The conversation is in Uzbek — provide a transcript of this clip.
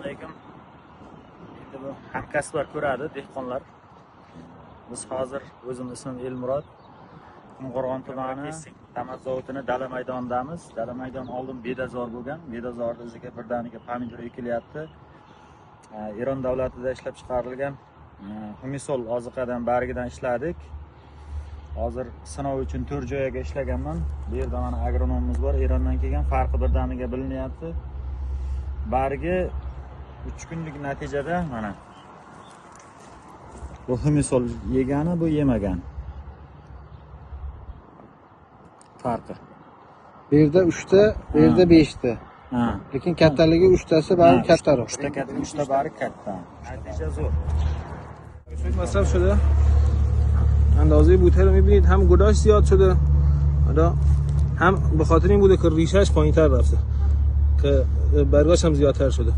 alaykum. Endi bu hamkasblar ko'radi, dehqonlar. Biz hozir o'zim ismim Elmurod. Qumqo'rg'on tumani Tamat zavodini dala maydonidamiz. Dala maydon oldin bedazor bo'lgan. Bedazorda o'ziga birdaniga pomidor ekilyapti. Eron davlatida ishlab chiqarilgan Humisol oziqadan barigidan ishladik. Hozir sinov uchun 4 joyga ishlaganman. Bu yerda mana agronomimiz bor, Erondan kelgan, farqi birdaniga bilinyapti. Bargi 3 kunlik natijada mana bu Humisol yegani, bu yemagan. Farqi. Bu yerda 3 ta, bu yerda 5 ta. Ha. Lekin kattaligi 3 tasi bari kattaroq. 3 ta katta, 3 ta bari katta. Natija zo'r. مصرف شده اندازه بوته رو میبینید هم گداش زیاد شده حالا هم به خاطر این بوده که ریشهش پایین‌تر رفته که برگاش هم زیادتر شده